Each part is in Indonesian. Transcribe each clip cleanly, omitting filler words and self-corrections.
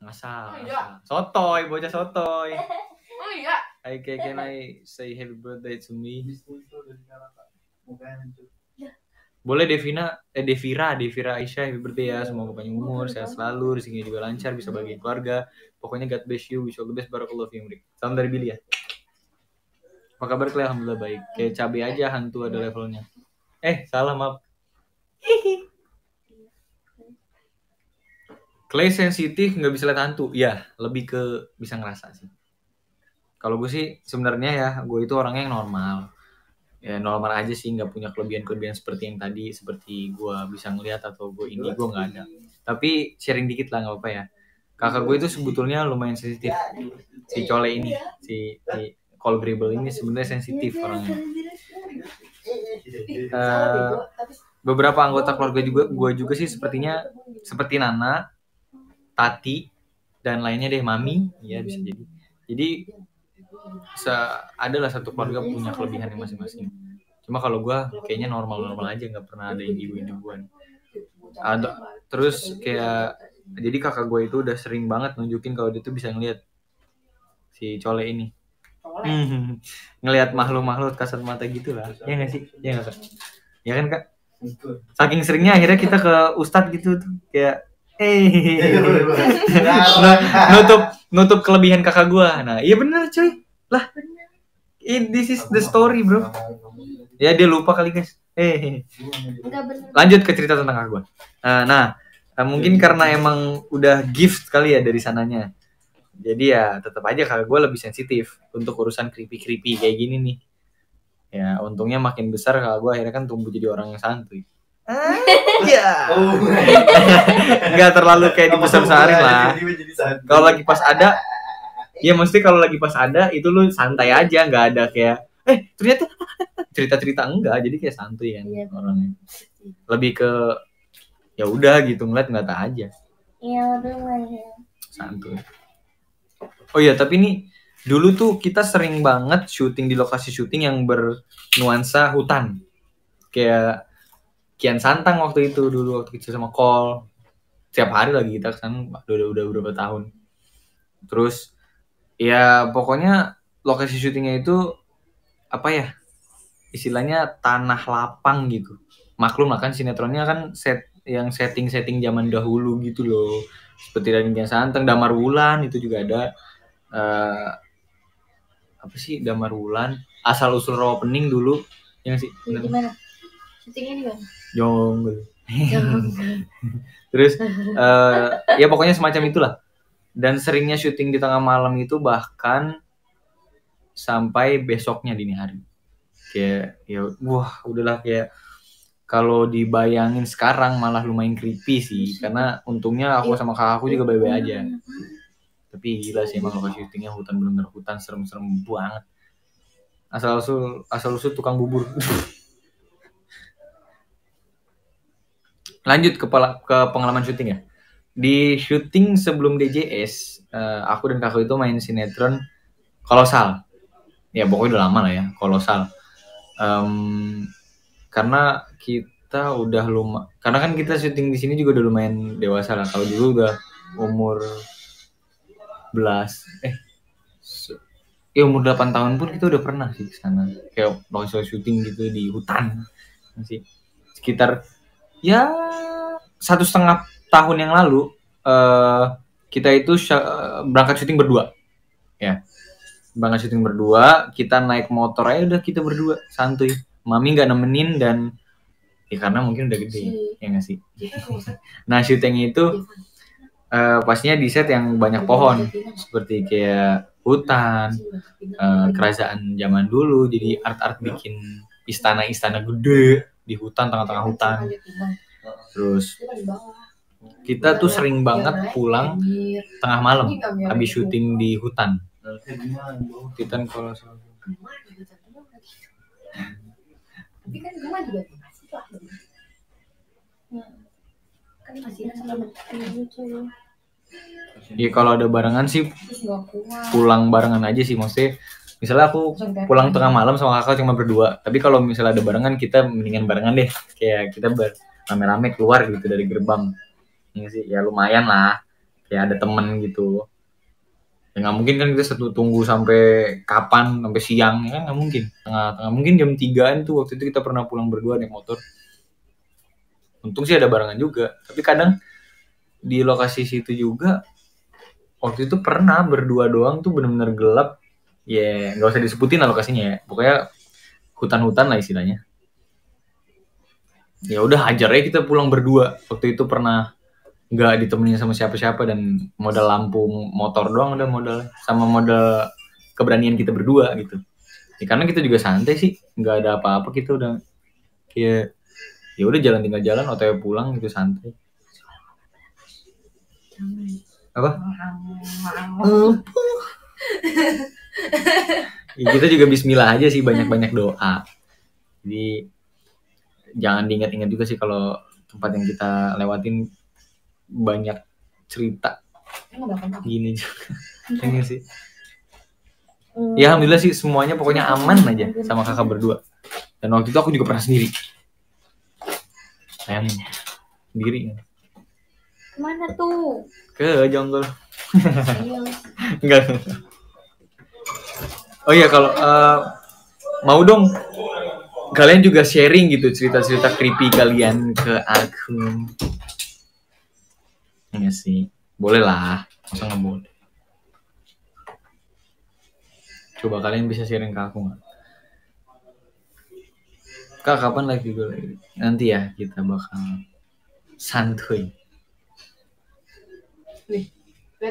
Ngasal. Iya. Sotoy, bocah sotoy. Oh iya. Hey, can I say happy birthday to me? Boleh Devira Aisyah, happy birthday ya. Semoga panjang umur, sehat selalu, rezekinya juga lancar, bisa bagi keluarga. Pokoknya God bless you, wish you all the best, barakallahu fiik. Salam dari Billy ya. Apa kabar Clay? Alhamdulillah baik. Kayak cabai aja, hantu ada levelnya. Salah maaf. Clay sensitif nggak bisa lihat hantu. Ya, lebih ke bisa ngerasa sih. Kalau gue sih sebenarnya ya, gue itu orangnya yang normal. Ya normal aja sih, nggak punya kelebihan seperti yang tadi, seperti gue bisa ngelihat atau gue nggak ada. Tapi sharing dikit lah, nggak apa-apa ya. Kakak gue itu sebetulnya lumayan sensitif. Si Cole ini, si Cole Gribble ini sebenarnya sensitif orangnya. Beberapa anggota keluarga gue juga sih sepertinya seperti Nana, Tati, dan lainnya deh, Mami, ya bisa jadi. Jadi adalah satu keluarga punya kelebihan yang masing-masing. Cuma kalau gue kayaknya normal-normal aja, nggak pernah ada yang ibu-ibuan. Terus kayak jadi kakak gue itu udah sering banget nunjukin kalau dia tuh bisa ngelihat si Cole ini. Ngelihat makhluk-makhluk kasat mata gitu lah. Ya nggak sih? Ya nggak, Kak? Ya kan, Kak? Saking seringnya akhirnya kita ke Ustadz gitu tuh, kayak nutup kelebihan kakak gue. Nah, iya bener cuy. Lah, this is the story, bro. Ya dia lupa kali, guys. Lanjut ke cerita tentang kakak gue. Nah, mungkin karena emang udah gift kali ya dari sananya. Jadi ya tetap aja kakak gue lebih sensitif untuk urusan creepy kayak gini nih. Ya untungnya makin besar kakak gue akhirnya kan tumbuh jadi orang yang santuy. Ya. Nggak terlalu kayak dibesar-besarin lah. Kalau lagi pas ada, ya mesti kalau lagi pas ada itu lu santai aja, nggak ada kayak ternyata cerita enggak, jadi kayak santuy kan orangnya. Lebih ke ya udah gitu, ngeliat aja. Iya, santuy. Oh iya, tapi nih dulu tuh kita sering banget syuting di lokasi syuting yang bernuansa hutan. Kayak Kian Santang waktu itu, dulu waktu kecil sama Kol. Setiap hari lagi kita kesana, udah beberapa tahun. Terus ya pokoknya lokasi syutingnya itu apa ya, istilahnya tanah lapang gitu. Maklum lah kan sinetronnya kan setting zaman dahulu gitu loh. Seperti Raden Kian Santang, Damar Wulan itu juga ada. Apa sih Damar Wulan, Asal Usul Rawa Pening dulu yang sih. Di mana? Syutingnya di mana? Jonggol. Terus ya pokoknya semacam itulah. Dan seringnya syuting di tengah malam itu bahkan sampai besoknya dini hari. Kayak ya udahlah, kayak kalau dibayangin sekarang malah lumayan creepy sih, karena untungnya aku sama kakakku juga baik-baik aja. Tapi gila sih emang lokasi syutingnya hutan, bener-bener hutan, serem-serem banget. Asal usul tukang bubur. Lanjut ke pengalaman syuting ya. Di syuting sebelum DJS, aku dan kakak itu main sinetron Kolosal. Ya pokoknya udah lama lah ya, Kolosal. Karena kita udah karena kan kita syuting di sini juga udah lumayan dewasa lah. Kalau dulu udah umur umur 8 tahun pun kita udah pernah sih ke sana. Kayak lokasi syuting gitu di hutan. Masih sekitar ya 1,5 tahun yang lalu kita itu berangkat syuting berdua. Ya. Berangkat syuting berdua, kita naik motor aja udah kita berdua, santuy. Mami nggak nemenin dan ya karena mungkin udah gede, ya nggak sih. Nah syutingnya itu pastinya di set yang banyak pohon, seperti kayak hutan, kerajaan zaman dulu. Jadi art bikin istana gede di hutan, tengah-tengah hutan. Terus kita tuh sering banget pulang tengah malam habis syuting di hutan. Hutan kalau tapi kan rumah juga masih lah. Kan masih sama ya kalau ada barengan sih pulang barengan aja sih, maksudnya misalnya aku pulang tengah malam sama kakak cuma berdua, tapi kalau misalnya ada barengan kita mendingan barengan deh, kayak kita rame-rame keluar gitu dari gerbang. Ini sih ya lumayan lah, kayak ada temen gitu. Ya nggak mungkin kan kita tunggu sampai kapan, sampai siang ya nggak mungkin. Tengah mungkin jam 3-an tuh waktu itu kita pernah pulang berdua naik motor. Untung sih ada barengan juga, tapi kadang di lokasi situ juga waktu itu pernah berdua doang tuh bener-bener gelap. Ya nggak usah disebutin lah lokasinya ya, pokoknya hutan-hutan lah istilahnya. Ya udah hajar aja kita pulang berdua. Waktu itu pernah nggak ditemenin sama siapa-siapa dan modal lampu motor doang udah modal sama modal keberanian kita berdua gitu. Ya, karena kita juga santai sih, nggak ada apa-apa, kita udah kayak ya udah jalan tinggal jalan OTW pulang gitu santai. Apa? Ya, kita juga bismillah aja sih, banyak-banyak doa. Jadi jangan diingat-ingat juga sih kalau tempat yang kita lewatin banyak cerita gini juga. Ini sih. Ya alhamdulillah sih semuanya pokoknya aman aja sama kakak berdua. Dan waktu itu aku juga pernah sendiri. Sayang sendiri. Kemana tuh? Ke Jonggol. Enggak. Oh iya kalau mau dong kalian juga sharing gitu cerita-cerita creepy kalian ke aku. Iya sih, boleh lah, masa nggak boleh. Coba kalian bisa sharing ke aku nggak? Kak kapan live juga lagi? Nanti ya kita bakal santuy.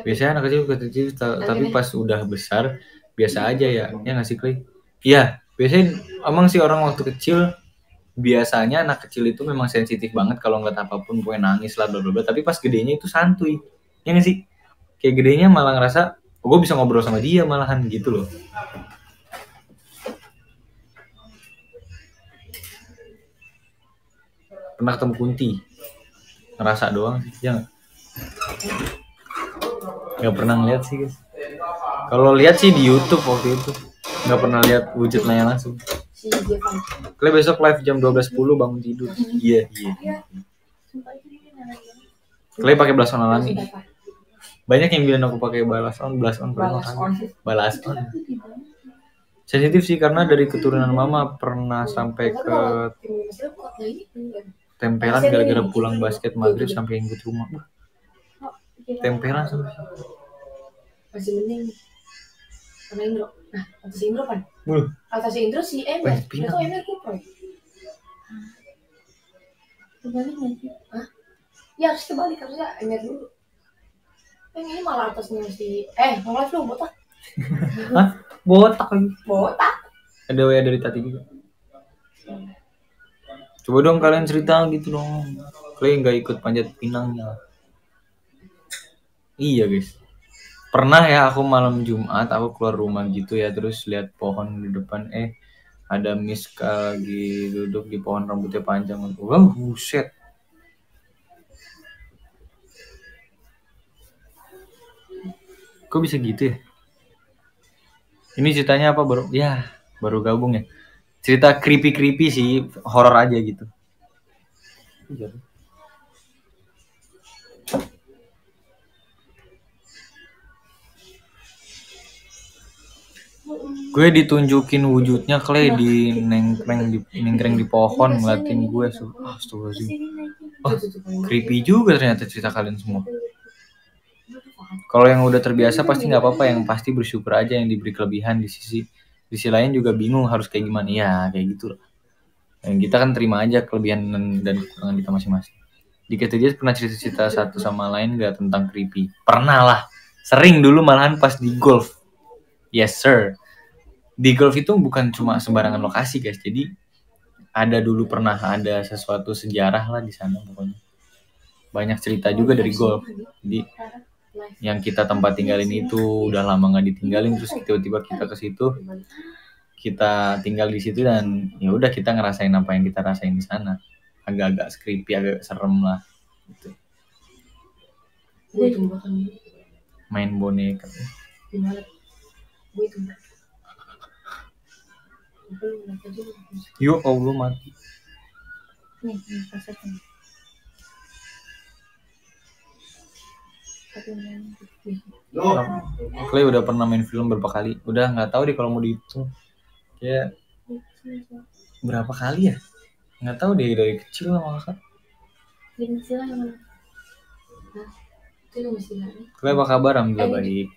Biasanya anak kecil tapi pas udah besar biasa aja ya ngasih Clay. Iya, biasanya emang sih orang waktu kecil biasanya anak kecil itu memang sensitif banget kalau ngeliat apapun, gue nangis lah bla bla bla. Tapi pas gedenya itu santuy, ya nggak sih? Kayak gedenya malah ngerasa gue bisa ngobrol sama dia malahan gitu loh. Pernah ketemu Kunti, ngerasa doang sih, ya nggak pernah ngeliat sih guys. Kalau lihat sih di YouTube waktu itu, nggak pernah lihat wujudnya langsung. Kalian besok live jam 12.10 bangun tidur. Iya. Kalian pakai blush on alami. Banyak yang bilang aku pakai blush on. Sensitif sih karena dari keturunan mama pernah sampai ke tempelan gara-gara pulang basket maghrib sampai ingkut rumah. Tempelan sampai. Masih mending sama Indro. Nah, atas Indro kan? Atas Indro si Emir. Itu Emir Kupro. Kebalik nanti. Hah? Ya harus kebalik, harusnya Emir dulu. Yang ini malah atasnya si malah lu botak. Hah? Botak lagi. Botak. Ada WA dari Tati juga. Coba dong kalian cerita gitu dong. Kalian nggak ikut panjat pinangnya. Iya guys. Pernah ya aku malam Jumat aku keluar rumah gitu ya, terus lihat pohon di depan ada Miss lagi duduk di pohon rambutnya panjang. Wah, buset. Kok bisa gitu ya? Ini ceritanya apa baru gabung ya. Cerita creepy sih, horor aja gitu. Gue ditunjukin wujudnya Clay di nengkreng di pohon ngeliatin gue. Creepy juga ternyata cerita kalian semua. Kalau yang udah terbiasa pasti nggak apa-apa, yang pasti bersyukur aja yang diberi kelebihan di sisi lain juga bingung harus kayak gimana ya kayak gitu. Yang kita kan terima aja kelebihan dan kekurangan kita masing-masing. Dikit aja pernah cerita-cerita satu sama lain nggak tentang creepy? Pernah lah, sering dulu malahan pas di golf. Yes sir. Di golf itu bukan cuma sembarangan lokasi guys, jadi dulu pernah ada sesuatu sejarah lah di sana pokoknya. Banyak cerita juga dari golf. Jadi yang kita tempat tinggalin itu udah lama nggak ditinggalin, terus tiba-tiba kita ke situ, kita tinggal di situ dan ya udah kita ngerasain apa yang kita rasain di sana. Agak-agak creepy, agak serem lah. Gitu. Main boneka. Yuk, Allah mati. Clay udah pernah main film berapa kali? Udah nggak tahu deh kalau mau dihitung. Ya berapa kali ya? Nggak tahu deh, dari kecil lah malah. Dari kecil yang mana? Itu masih lari. Clay apa kabar? Alhamdulillah baik.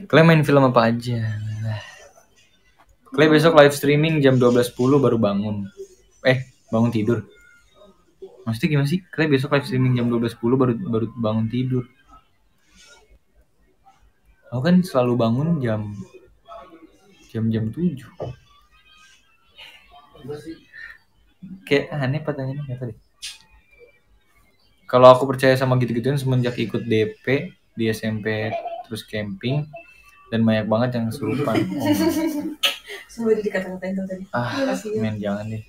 Clay main film apa aja? Clay besok live streaming jam 12.10 baru bangun. Bangun tidur. Maksudnya gimana sih? Clay besok live streaming jam 12.10 baru bangun tidur. Aku kan selalu bangun jam 7. Kayak aneh pertanyaannya, nggak tahu deh. Kalau aku percaya sama gitu-gituan semenjak ikut DP di SMP terus camping dan banyak banget yang serupan. Semua dikata-katain tuh tadi. Men jangan deh.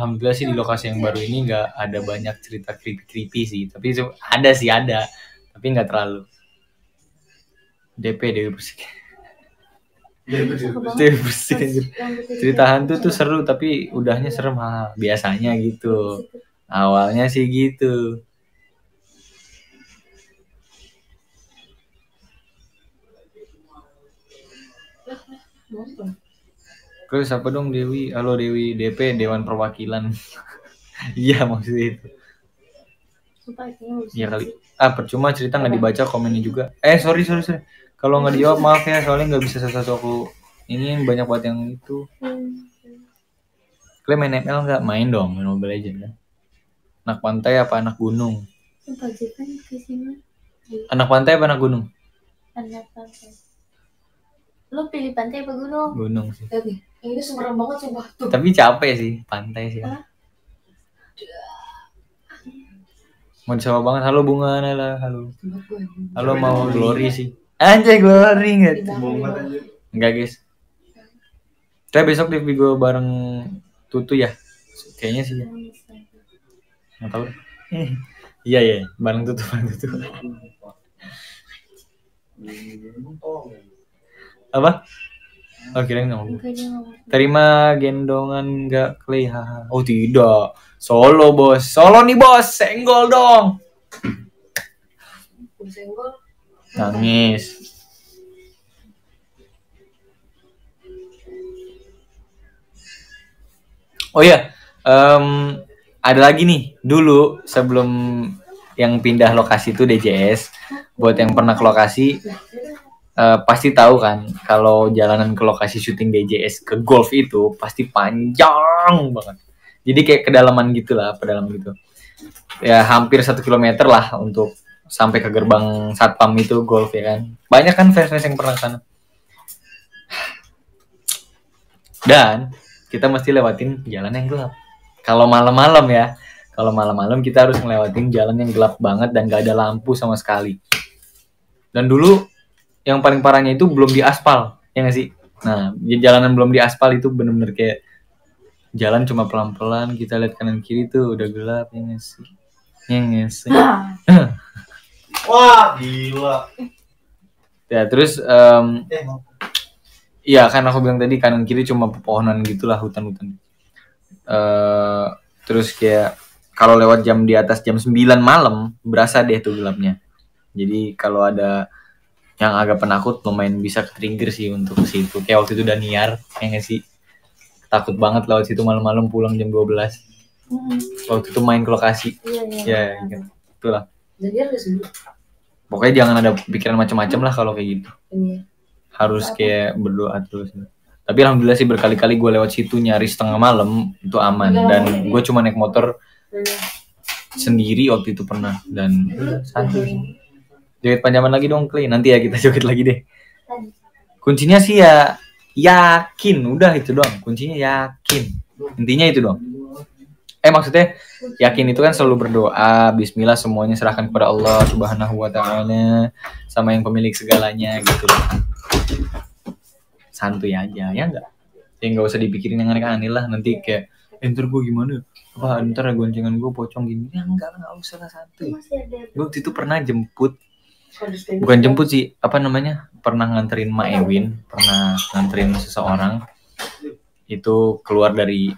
Alhamdulillah sih di lokasi yang baru ini nggak ada banyak cerita creepy sih, tapi ada, tapi nggak terlalu. DP Dewi Persik. Dewi Persik anjir. Cerita hantu tuh seru tapi udahnya serem biasanya gitu. Awalnya sih gitu. Terus apa dong Dewi? Halo Dewi, DP Dewan Perwakilan. Iya maksudnya itu. Iya kali. Percuma cerita nggak dibaca komennya juga. Sorry. Kalau nggak dijawab maaf ya, soalnya nggak bisa satu-satu aku. Ini banyak banget yang itu. Kalian main ML nggak? Main dong, main Mobile Legends kan. Anak pantai apa anak gunung? Anak pantai apa anak gunung? Anak pantai. Lo pilih pantai apa gunung? Gunung sih. Tapi ini serem banget sumpah tuh. Tapi capek sih pantai sih. Mau disapa banget. Halo Bunga Nela, halo. Halo mau Glory sih. Anjay Glory nggak? Enggak guys. Kita besok di Vigo bareng Tutu ya. Kayaknya sih ya. Nggak tahu. Iya bareng Tutu. Apa? Kirain nggak mau. Terima gendongan nggak Clay? Oh tidak. Solo bos. Solo nih bos. Senggol dong. Senggol. Nangis. Oh iya. Ada lagi nih. Dulu sebelum yang pindah lokasi itu DJS. Buat yang pernah ke lokasi. Pasti tahu kan kalau jalanan ke lokasi syuting DJS ke golf itu pasti panjang banget. Jadi kayak kedalaman gitulah, pedalaman gitu. Ya hampir 1 kilometer lah untuk sampai ke gerbang satpam itu golf ya kan. Banyak kan fans-fans yang pernah ke sana. Dan kita mesti lewatin jalan yang gelap. Kalau malam-malam ya, kita harus ngelewatin jalan yang gelap banget dan gak ada lampu sama sekali. Dan dulu yang paling parahnya itu belum diaspal, ya nggak sih? Nah, jalanan belum diaspal itu bener-bener kayak jalan cuma pelan-pelan, kita lihat kanan kiri tuh udah gelap, ya nggak sih? Ya nggak sih? Wah, gila. Ya, terus iya kan aku bilang tadi kanan kiri cuma pepohonan gitulah, hutan-hutan. Terus kayak kalau lewat jam di atas jam 9 malam berasa deh tuh gelapnya. Jadi kalau ada yang agak penakut lumayan bisa ke-trigger sih untuk situ. Kayak waktu itu Daniar, ya nggak sih? Takut banget lewat situ malam-malam pulang jam 12. Waktu itu main ke lokasi. Iya. Ya, itulah. Daniar udah sembuh. Pokoknya jangan ada pikiran macam-macam lah kalau kayak gitu. Iya. Harus kayak berdoa terus. Tapi alhamdulillah sih berkali-kali gue lewat situ nyari setengah malam itu aman. Dan gue cuma naik motor sendiri waktu itu pernah. Dan santai. Joget panjaman lagi dong Clay, nanti ya kita joget lagi deh. Kuncinya sih ya yakin, udah itu doang. Kuncinya yakin, intinya itu doang. Maksudnya yakin itu kan selalu berdoa, Bismillah semuanya serahkan kepada Allah Subhanahu Wa Taala sama yang pemilik segalanya gitu. Santuy aja ya enggak? Ya nggak usah dipikirin yang aneh-aneh lah. Nanti kayak ntar gue gimana? Ntar goncengan gue pocong gini? Ya enggak usah lah, santuy. Gue waktu itu pernah jemput. Bukan jemput sih, pernah nganterin Ma Ewin, pernah nganterin seseorang itu keluar dari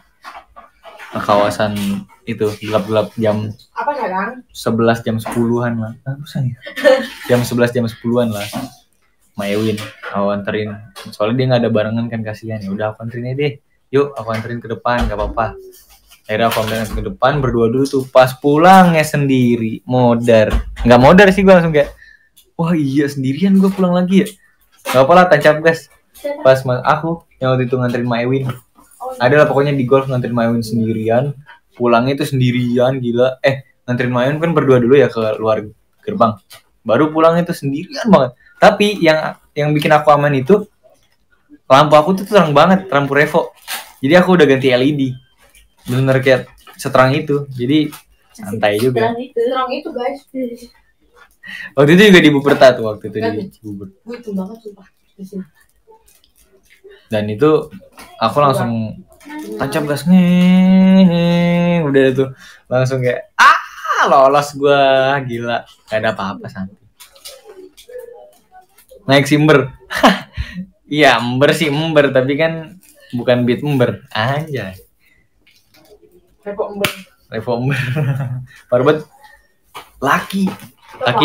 kawasan itu gelap-gelap jam Apa sekarang? 11 jam 10-an lah. Jam 11 jam 10-an lah. Ma Ewin, aku anterin. Soalnya dia nggak ada barengan kan, kasihan. Ya udah aku anterin aja deh. Yuk aku anterin ke depan, nggak apa-apa. Akhirnya aku anterin ke depan, berdua dulu tuh. Pas pulangnya sendiri, modar. Nggak modar sih, gue langsung kayak, wah iya sendirian gue pulang lagi ya. Nggak apa lah, tancap gas. Pas aku yang waktu itu nganterin Ma Ewin. Ada lah pokoknya di golf nganterin Ma Ewin sendirian. Pulangnya itu sendirian, gila. Nganterin Ma Ewin kan berdua dulu ya ke luar gerbang. Baru pulang itu sendirian banget. Tapi yang bikin aku aman itu lampu aku tuh terang banget, lampu Revo. Jadi aku udah ganti LED. Bener kayak seterang itu. Jadi santai juga. Terang itu guys. Waktu itu juga di Buperta tuh waktu itu di Cibubur. Gue itu banget sumpah. Dan itu aku langsung tancap gas nih. Udah tuh langsung kayak lolos gua, gila. Gak ada apa-apa santai. Naik simber. Iya, ember sih ember, tapi kan bukan beat ember aja. Revo ember. Baru banget. Laki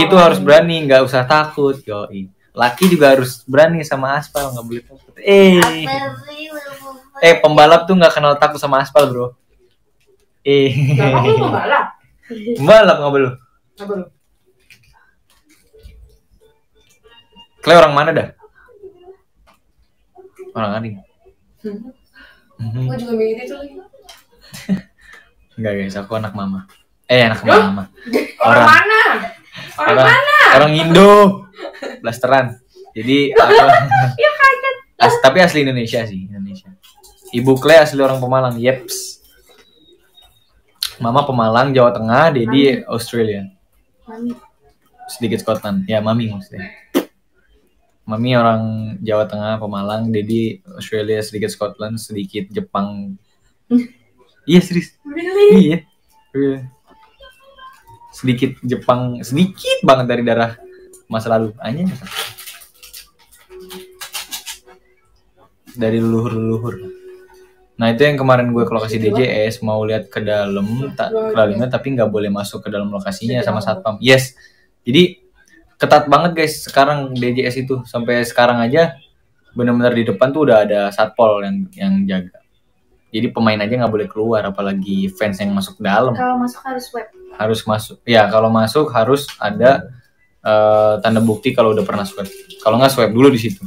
itu harus berani, nggak usah takut, yoi. Laki juga harus berani sama aspal, nggak boleh takut. Pembalap tuh nggak kenal takut sama aspal, bro. Pembalap nggak boleh. Kalian orang mana dah? Orang Aring. Gue juga mikir itu lagi. Enggak guys, aku anak mama. Anak mama. Orang mana? Orang mana? Orang Indo. Blasteran. Jadi tapi asli Indonesia sih, Indonesia. Ibu Kle asli orang Pemalang, yeps. Mama Pemalang, Jawa Tengah, Dedi Australia. Mami. Sedikit Scotland. Ya, Mami maksudnya. Mami orang Jawa Tengah, Pemalang, Dedi Australia, sedikit Scotland, sedikit Jepang. Iya serius. Really? Iya. Sedikit Jepang, sedikit banget dari darah masa lalu. Dari leluhur. Nah itu yang kemarin gue ke lokasi DJS, mau lihat ke dalam, tapi nggak boleh masuk ke dalam lokasinya sama satpam. Yes. Jadi ketat banget guys sekarang DJS itu, sampai sekarang aja benar-benar di depan tuh udah ada satpol yang jaga. Jadi pemain aja nggak boleh keluar, apalagi fans yang masuk ke dalam. Kalau masuk harus swab. Harus masuk. Ya kalau masuk harus ada tanda bukti kalau udah pernah swab. Kalau nggak swab dulu di situ.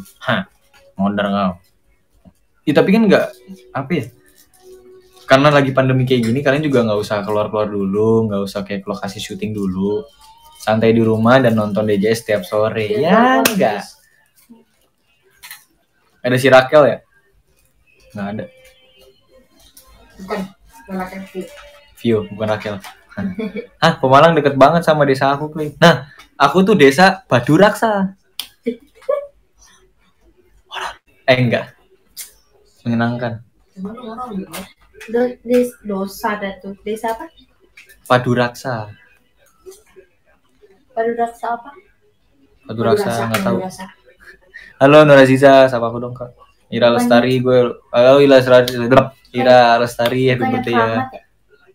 Modar nggak. Tapi kan nggak apa ya? Karena lagi pandemi kayak gini, kalian juga nggak usah keluar-keluar dulu, nggak usah kayak ke lokasi syuting dulu. Santai di rumah dan nonton DJS setiap sore. Ya enggak. Ada si Rakel ya? Nggak ada. Bukan Rakel. Vio, bukan Rakel. Pemalang deket banget sama desa aku, Kli. Nah, aku tuh desa Baduraksa. Enggak. Menyenangkan. Dosa tuh. Desa apa? Paduraksa. Paduraksa apa? Paduraksa nggak tahu. Halo Nur Aziza, sapa aku dong kak. Ira Lestari, Ira Lestari, happy birthday ya.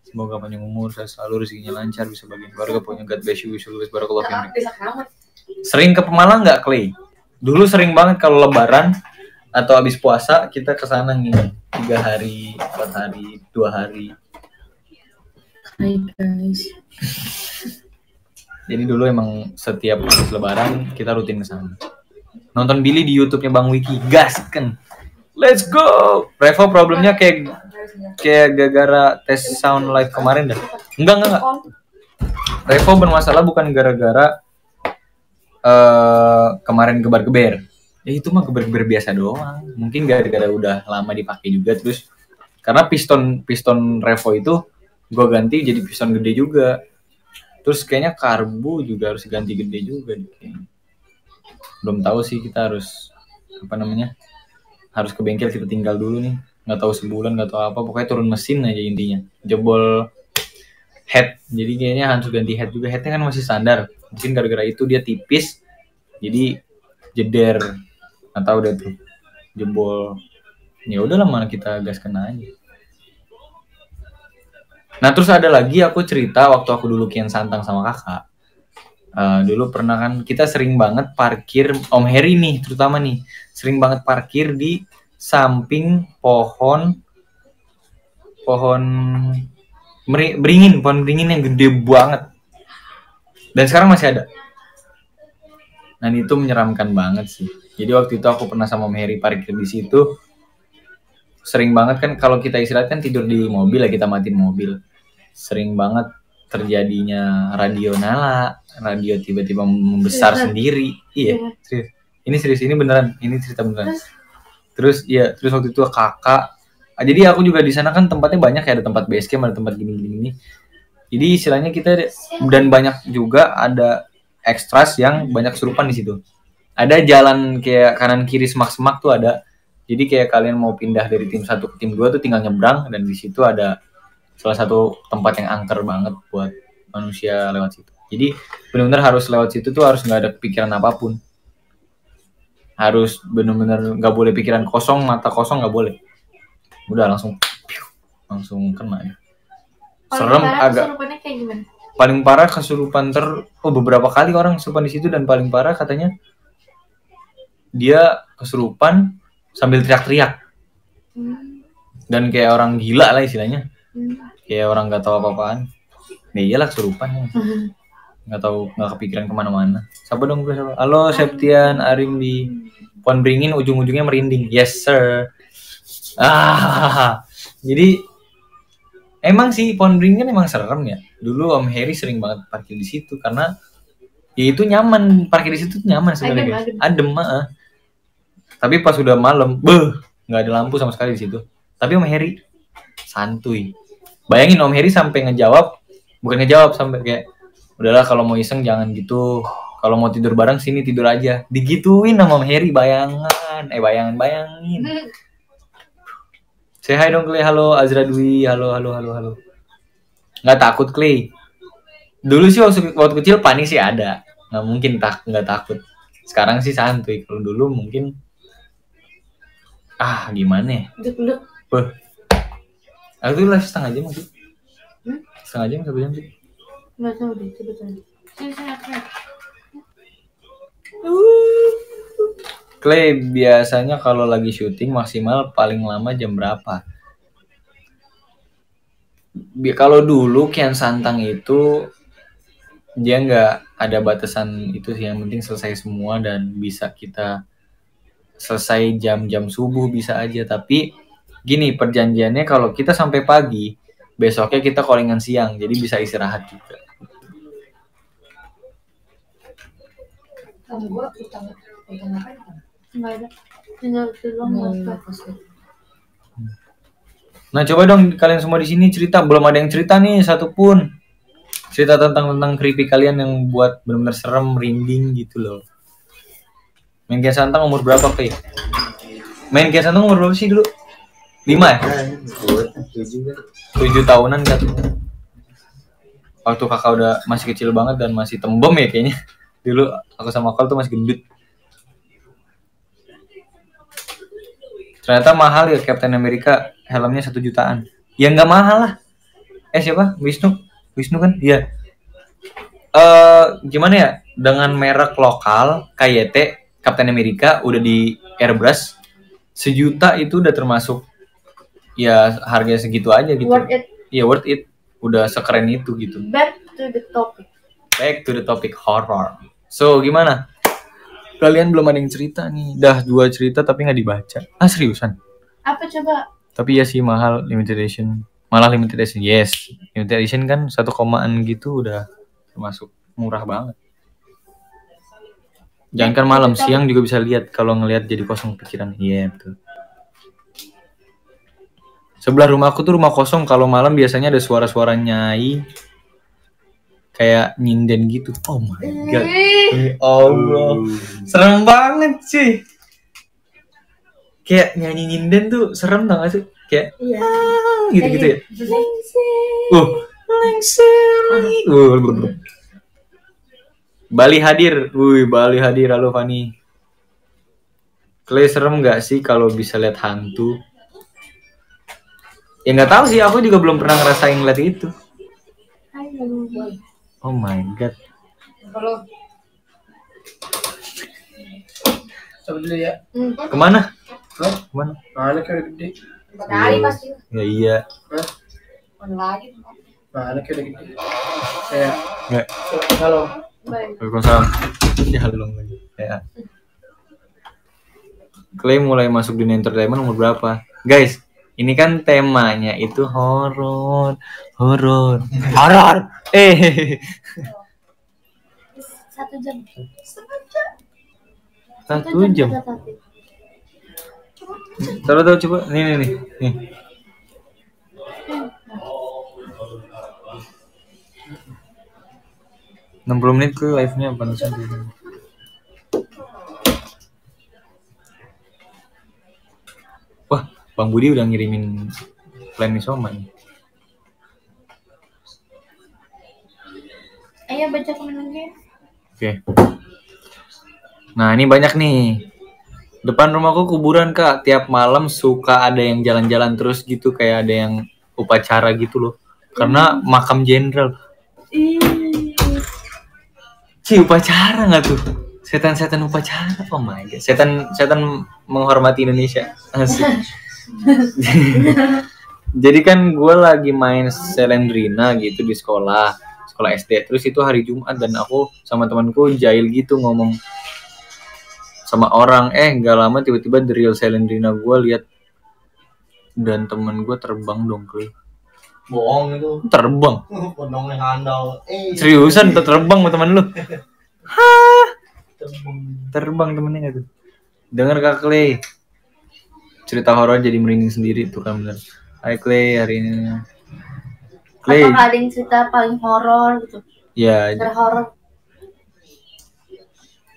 Semoga panjang umur, saya selalu rezekinya lancar, bisa bagi keluarga, punya God bless you, wish you barakallahu fiik. Sering ke Pemalang nggak, Clay? Dulu sering banget kalau Lebaran atau habis puasa kita kesana nih 3 hari, 4 hari, 2 hari. Hai guys. Jadi dulu emang setiap habis Lebaran kita rutin kesana. Nonton Billy di YouTube-nya Bang Wiki, gasken. Let's go. Revo problemnya kayak gara-gara tes sound live kemarin dah. Enggak. Revo bermasalah bukan gara-gara kemarin gebar-geber. Ya itu mah geber-geber biasa doang. Mungkin gara-gara udah lama dipakai juga, terus karena piston Revo itu gue ganti jadi piston gede juga. Terus kayaknya karbu juga harus ganti gede juga kayaknya. Belum tahu sih, kita harus harus ke bengkel, kita tinggal dulu nih. Nggak tahu sebulan, nggak tahu apa, pokoknya turun mesin aja intinya. Jebol head, jadi kayaknya harus ganti head juga. Headnya kan masih standar. Mungkin gara-gara itu dia tipis, jadi jeder. Nggak tahu deh tuh, jebol. Ya udahlah, mana kita gaskan aja. Nah terus ada lagi aku cerita waktu aku dulu kian santang sama kakak. Dulu pernah kan kita sering banget parkir, Om Heri nih terutama nih, sering banget parkir di samping pohon beringin yang gede banget. Dan sekarang masih ada. Dan itu menyeramkan banget sih. Jadi waktu itu aku pernah sama Om Heri parkir di situ. Sering banget kan kalau kita istirahat kan tidur di mobil ya, kita matiin mobil. Sering banget terjadinya radio nyala, radio tiba-tiba membesar sendiri. Iya, serius. Ini serius, ini beneran, ini cerita beneran. Terus waktu itu kakak. Jadi aku juga di sana kan tempatnya banyak ya, ada tempat base camp, ada tempat gini-gini. Jadi istilahnya kita, dan banyak juga ada ekstras yang banyak kesurupan di situ. Ada jalan kayak kanan kiri semak-semak tuh ada. Jadi kayak kalian mau pindah dari tim 1 ke tim 2 tuh tinggal nyebrang, dan di situ ada salah satu tempat yang angker banget buat manusia lewat situ. Jadi benar-benar harus lewat situ tuh harus nggak ada pikiran apapun. Harus benar-benar nggak boleh pikiran kosong, mata kosong nggak boleh. Udah langsung kena ya. Serem agak. Kayak gimana? Paling parah kesurupan beberapa kali orang kesurupan di situ, dan paling parah katanya dia kesurupan sambil teriak-teriak. Dan kayak orang gila lah istilahnya. Kayak orang nggak tahu apa-apaan. Ya iyalah kesurupan ya. Nggak tahu, nggak kepikiran kemana-mana. Siapa dong gue? Halo Septian Arim di Pohon Beringin, ujung-ujungnya merinding. Yes sir. Jadi emang sih Pohon Beringin emang serem ya. Dulu Om Heri sering banget parkir di situ karena ya itu nyaman, parkir di situ nyaman sebenarnya. Adem. Tapi pas udah malam, nggak ada lampu sama sekali di situ. Tapi Om Heri santuy. Bayangin Om Heri sampai bukan ngejawab, sampai kayak udahlah kalau mau iseng jangan gitu. Kalau mau tidur bareng sini tidur aja. Digituin sama Om Heri, bayangin. Say hi dong Clay, halo Azra Dwi, halo. Nggak takut Clay? Dulu sih waktu kecil panik sih ada, nggak mungkin nggak takut. Sekarang sih santuy. Kalau dulu mungkin gimana ya? Aku tuh live setengah jam sih. Setengah jam, 1 jam sih. Nggak tahu deh, coba. Clay, biasanya kalau lagi syuting maksimal paling lama jam berapa? Kalau dulu Kian Santang itu dia nggak ada batasan itu sih, yang penting selesai semua dan bisa kita selesai jam-jam subuh bisa aja. Tapi gini perjanjiannya, kalau kita sampai pagi besoknya kita callingan siang, jadi bisa istirahat juga. Kamu gua utang apa? Nggak ada. Tinggal Nah coba dong kalian semua di sini cerita. Belum ada yang cerita nih satupun. Cerita tentang creepy kalian yang buat benar-benar serem, merinding gitu loh. Main Kian Santang umur berapa Kay? Main Kian Santang umur berapa sih dulu? 5 ya? 7 tahunan kan. Waktu kakak udah masih kecil banget dan masih tembem ya kayaknya. Dulu aku sama Kol tuh masih gendut. Ternyata mahal ya Captain America, helmnya 1 jutaan. Ya nggak mahal lah. Siapa? Wisnu kan? Iya. Gimana ya? Dengan merek lokal KYT Captain America udah di airbrush 1 juta itu udah termasuk ya harganya segitu aja gitu. Worth it. Iya worth it. Udah sekeren itu gitu. Back to the topic horror. So gimana? Kalian belum ada yang cerita nih. Dah 2 cerita tapi nggak dibaca. Seriusan? Apa coba? Tapi ya sih mahal limited edition. Malah limited edition. Yes. Limited edition kan 1 komaan gitu udah termasuk murah banget. Jangan kan malam, siang juga bisa lihat. Kalau ngelihat jadi kosong pikiran. Iya betul. Sebelah rumahku tuh rumah kosong. Kalau malam biasanya ada suara-suara nyai kayak nyinden gitu. Oh my god. Allah. Serem banget sih. Kayak nyanyi nyinden tuh serem tau gak sih? Kayak gitu-gitu ya. Bali hadir. Bali hadir. Halo Fani. Clay serem gak sih kalau bisa lihat hantu? Ya nggak tahu sih, aku juga belum pernah ngerasain ngeliat itu. Ayo, boleh. Oh my god. Kalau coba dulu ya. Kemana? Hah? Kemana? Mana kayak udah gede? Kali pasti. Ya iya. Hah? Mana lagi? Mana kayak udah gede? Kayak Nggak. halo. Baik. Waalaikumsalam. Ya belum lagi. Ya. Clay mulai masuk dunia entertainment umur berapa? Guys, ini kan temanya itu horor. Horor. Eh. 1 jam. Setengah jam. 1 jam. Tahu coba. Nih. 60 menit ke live-nya pantesan gitu. Wah, Bang Budi udah ngirimin plan Misoma nih. Ayo baca komen lagi. Oke. Nah, ini banyak nih. Depan rumahku kuburan, Kak. Tiap malam suka ada yang jalan-jalan terus gitu, kayak ada yang upacara gitu loh. Karena makam jenderal. Upacara nggak tuh? Setan-setan upacara. Oh my god. Setan menghormati Indonesia. Asik. Jadi kan gue lagi main Selendrina gitu di sekolah SD. Terus itu hari Jumat dan aku sama temanku jahil gitu ngomong sama orang. Nggak lama tiba-tiba The Real Selendrina gue lihat dan temen gue terbang dong, Kli. Bohong itu. Terbang. Podongnya handal. Seriusan terbang sama teman lu? Hah? Terbang temennya nggak tuh? Dengar Kak Clay. Cerita horor jadi merinding sendiri tuh kan bener. Hai Clay, hari ini. Clay. Apakah ada yang cerita paling horor gitu? Ya. Terhoror.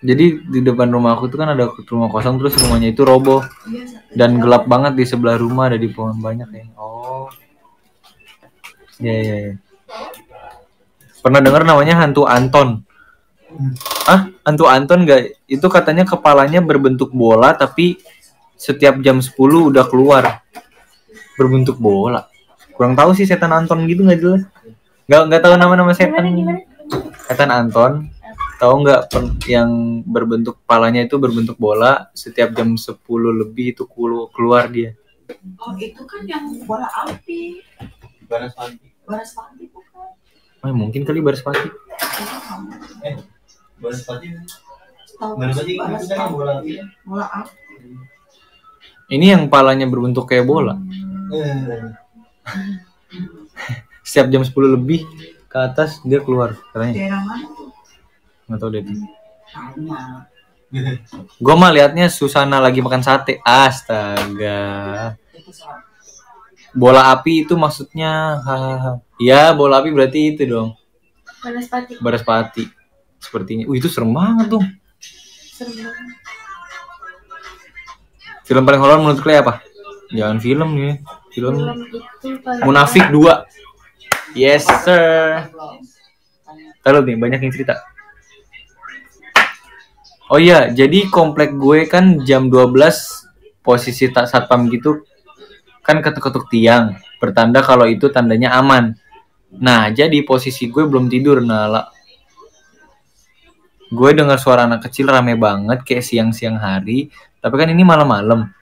Jadi di depan rumah aku tuh kan ada rumah kosong, terus rumahnya itu roboh dan gelap banget. Di sebelah rumah ada di pohon banyak ya. Oh. Ya. Pernah dengar namanya hantu Anton? Hantu Anton nggak? Itu katanya kepalanya berbentuk bola, tapi setiap jam 10 udah keluar. Berbentuk bola. Kurang tahu sih setan Anton gitu, nggak jelas. Nggak tahu nama-nama setan. Gimana? Setan Anton. Tahu nggak yang berbentuk kepalanya itu berbentuk bola, setiap jam 10 lebih itu keluar dia. Oh, itu kan yang bola api. Baras pagi. Baras pagi bukan? Mungkin kali Baraspati. Baras pagi. Tahu Baras pagi itu baras kan pagi. bola api. Bola api. Ini yang palanya berbentuk kayak bola. Setiap jam 10 lebih ke atas dia keluar katanya. Daerah mana tuh? Nggak tahu deh. Tanya. Gue mah liatnya Susana lagi makan sate. Astaga. Itu soal. Bola api itu maksudnya. Ya, bola api berarti itu dong. Banaspati. Baraspati. Sepertinya. Itu serem banget dong. Serem banget. Film paling horor menurut Clay apa? Jangan film nih. Film Itu paling Munafik 2. Yes sir. Tahu nih banyak yang cerita. Oh iya, jadi komplek gue kan jam 12 posisi satpam gitu kan ketuk-ketuk tiang, bertanda kalau itu tandanya aman. Nah, jadi posisi gue belum tidur. Gue dengar suara anak kecil rame banget kayak siang-siang hari, tapi kan ini malam-malam.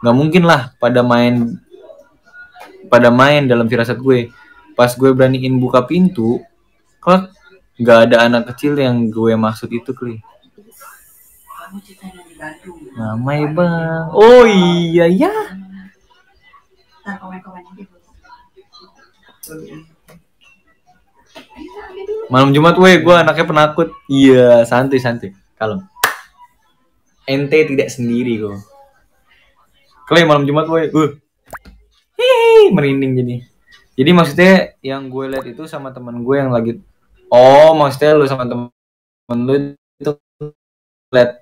Nggak mungkin lah pada main dalam firasat gue. Pas gue beraniin buka pintu, kok nggak ada anak kecil yang gue maksud itu, Kli. Kamu ceritanya di Bandung. Namai bang. Oh iya ya. Ntar komen-komen aja dulu. Malam Jumat, gue anaknya penakut. Iya, santai. Kalem. Ente tidak sendiri kok. Clay malam Jumat, merinding jadi. Jadi maksudnya yang gue lihat itu sama teman gue yang lagi. Oh, maksudnya lu sama temen lu itu lihat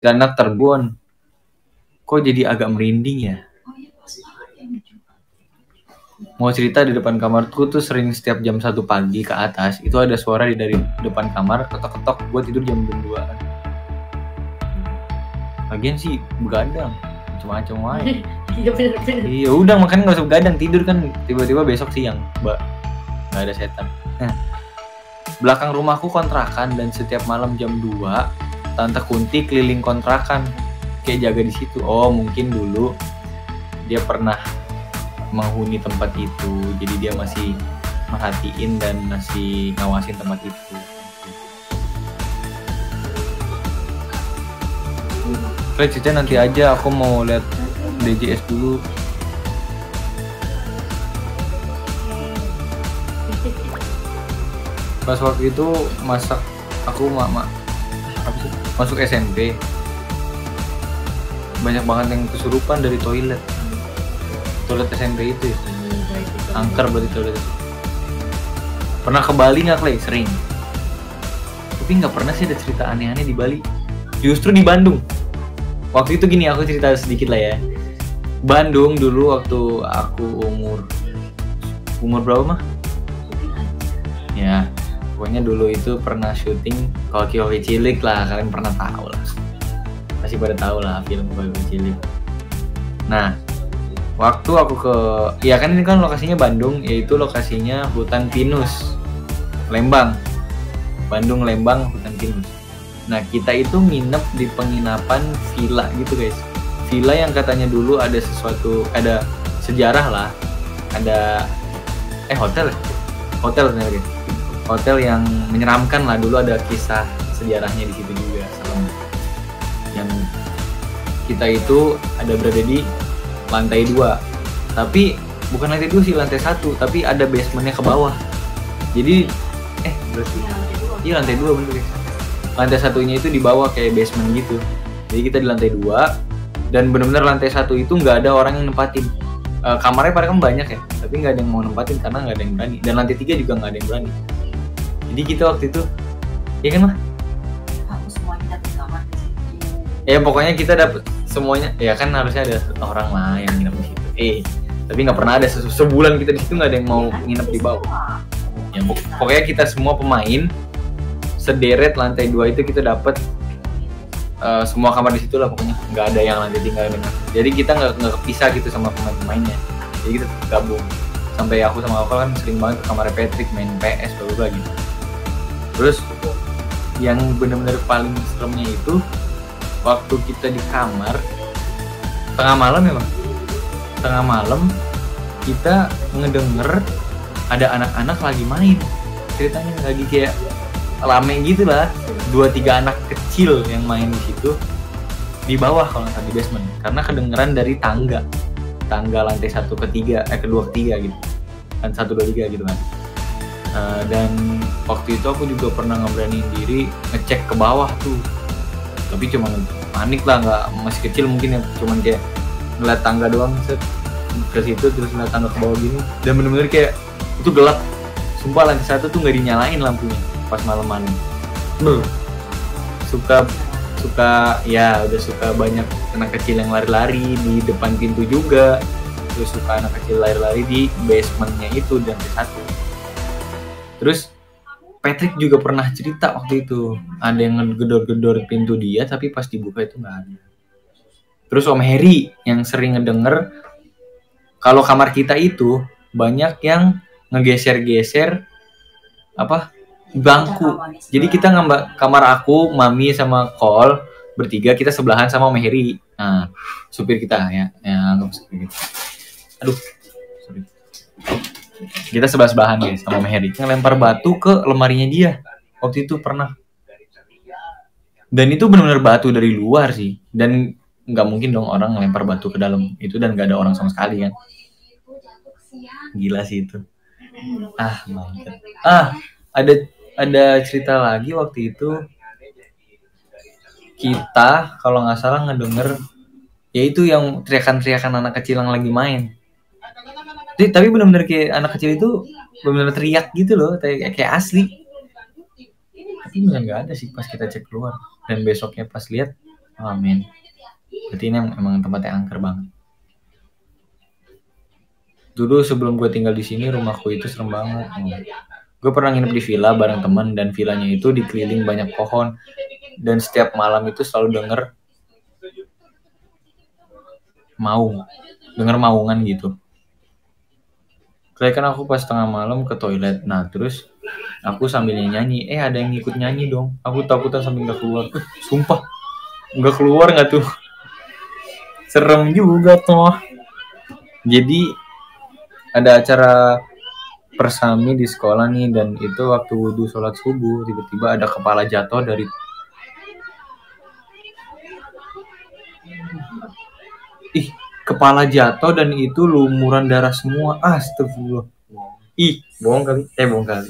anak terbun. Kok jadi agak merinding ya? Oh iya, pas banget yang juga. Mau cerita di depan kamarku tuh sering setiap jam 1 pagi ke atas itu ada suara dari depan kamar ketok-ketok. Gue tidur jam 2. Lagian sih begadang macam-macam wae. Iya bener-bener. Iya udah makanya nggak usah begadang, tidur kan tiba-tiba besok siang, mbak, nggak ada setan. Nah, belakang rumahku kontrakan dan setiap malam jam 2 Tante Kunti keliling kontrakan kayak jaga di situ. Oh mungkin dulu dia pernah menghuni tempat itu, jadi dia masih merhatiin dan masih ngawasin tempat itu. Cerita nanti aja, aku mau lihat DJS dulu. Pas waktu itu masak, aku masuk SMP, banyak banget yang kesurupan dari toilet SMP itu ya. Angker berarti toilet itu. Pernah ke Bali nggak, Clay? Sering, tapi nggak pernah sih ada cerita aneh-aneh di Bali. Justru di Bandung waktu itu gini, aku cerita sedikit lah ya. Bandung dulu waktu aku umur berapa mah ya, pokoknya dulu itu pernah syuting Koki Cilik lah, kalian pernah tahu lah, masih pada tahu lah film Koki Cilik. Nah waktu aku ya kan ini kan lokasinya Bandung, yaitu lokasinya hutan pinus Lembang, Bandung Lembang hutan pinus. Nah kita itu nginep di penginapan villa gitu guys, villa yang katanya dulu ada sejarah lah, ada hotel ternyata guys, hotel yang menyeramkan lah, dulu ada kisah sejarahnya di situ juga. Yang kita itu ada berada di lantai 2, tapi bukan lantai 2 sih, lantai 1, tapi ada basementnya ke bawah. Jadi berarti iya lantai 2 bener guys. Lantai satunya itu di bawah kayak basement gitu. Jadi kita di lantai 2 dan benar-benar lantai 1 itu nggak ada orang yang nempatin. Kamarnya pada kan banyak ya, tapi nggak ada yang mau nempatin karena nggak ada yang berani. Dan lantai 3 juga nggak ada yang berani. Jadi kita waktu itu, ya kan mah? Aku semuanya dapet kamar di situ. Ya pokoknya kita dapet semuanya. Ya kan harusnya ada orang lah yang nginep di situ. Tapi nggak pernah ada sebulan kita di situ nggak ada yang mau nginep di bawah. Ya pokoknya kita semua pemain sederet lantai 2 itu kita dapat semua kamar di situ lah, pokoknya nggak ada yang lantai 3 dengan. Jadi kita nggak kepisah gitu sama pemain-pemainnya, jadi kita gabung. Sampai aku sama Akal kan sering banget ke kamar Patrick main PS baru gitu. Terus yang benar-benar paling seremnya itu waktu kita di kamar tengah malam kita ngedenger ada anak-anak lagi main, ceritanya lagi kayak rame gitu lah, 2-3 anak kecil yang main di situ di bawah kalau nggak di basement, karena kedengeran dari tangga lantai 1 ke 3, kedua ke 3 gitu kan, 1, 2, 3 gitu kan. Dan waktu itu aku juga pernah ngeberaniin diri ngecek ke bawah tuh, tapi cuma panik lah, nggak, masih kecil mungkin ya, cuman kayak ngeliat tangga doang set ke situ, terus ngeliat tangga ke bawah gini, dan bener-bener kayak itu gelap sumpah. Lantai 1 tuh nggak dinyalain lampunya pas malam-malam. Suka ya udah suka banyak anak kecil yang lari-lari di depan pintu juga, terus suka anak kecil lari-lari di basementnya itu dan lantai 1. Terus Patrick juga pernah cerita waktu itu ada yang ngegedor-gedor pintu dia, tapi pas dibuka itu nggak ada. Terus Om Heri yang sering ngedenger kalau kamar kita itu banyak yang ngegeser-geser bangku. Jadi kita kamar aku, Mami sama Kol bertiga, kita sebelahan sama Om Heri. Nah, supir kita ya anggap supir kita. Aduh, sorry. Kita sebelah-sebelahan guys sama Om Heri. Ngelempar batu ke lemarinya dia. Waktu itu pernah. Dan itu benar-benar batu dari luar sih. Dan nggak mungkin dong orang ngelempar batu ke dalam itu dan nggak ada orang sama sekali kan. Gila sih itu. Mantap. Ada cerita lagi waktu itu, kita kalau nggak salah ngedenger yaitu yang teriakan-teriakan anak kecil yang lagi main. Tapi benar-benar kayak anak kecil itu benar-benar teriak gitu loh, kayak asli. Tapi benar nggak ada sih pas kita cek keluar, dan besoknya pas lihat, amin. Berarti ini emang tempatnya angker banget. Dulu sebelum gue tinggal di sini, rumahku itu serem banget. Gue pernah nginep di villa bareng teman, dan villanya itu dikeliling banyak pohon, dan setiap malam itu selalu denger maung. denger maungan gitu. Kayak kan aku pas tengah malam ke toilet. Nah terus aku sambil nyanyi. Ada yang ngikut nyanyi dong. Aku takutan sambil nggak keluar. Sumpah nggak keluar nggak tuh. Serem juga tuh. Jadi ada acara persami di sekolah nih, dan itu waktu wudhu sholat subuh tiba-tiba ada kepala jatuh dari kepala jatuh dan itu lumuran darah semua. Astagfirullah. Bohong kali.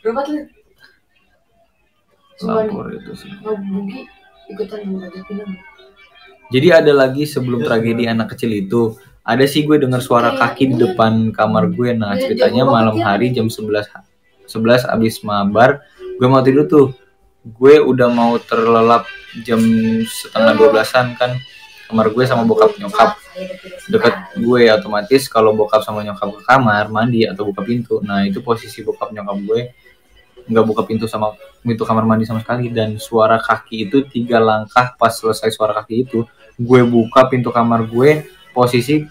Berapa tuh? Lapor itu sih. Bugi ikutan belajar film. Jadi ada lagi sebelum tragedi anak kecil itu, ada sih gue dengar suara kaki di depan kamar gue. Nah ceritanya malam hari jam 11 abis mabar, gue mau tidur tuh. Gue udah mau terlelap jam setengah 12-an kan. Kamar gue sama bokap nyokap deket gue, otomatis kalau bokap sama nyokap ke kamar mandi atau buka pintu, nah itu posisi bokap nyokap gue nggak buka pintu kamar mandi sama sekali. Dan suara kaki itu 3 langkah. Pas selesai suara kaki itu, gue buka pintu kamar gue, posisi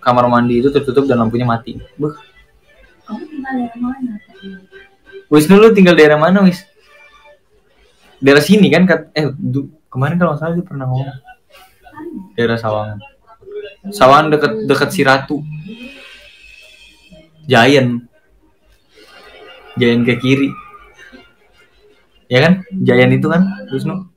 kamar mandi itu tertutup dan lampunya mati. Kamu tinggal daerah mana? Wisnu, lu tinggal daerah mana, Wis? Daerah sini kan? Kemarin kalau nggak salah dia pernah ngomong daerah Sawangan deket si Ratu. Giant ke kiri, ya kan? Giant itu kan, Wisnu.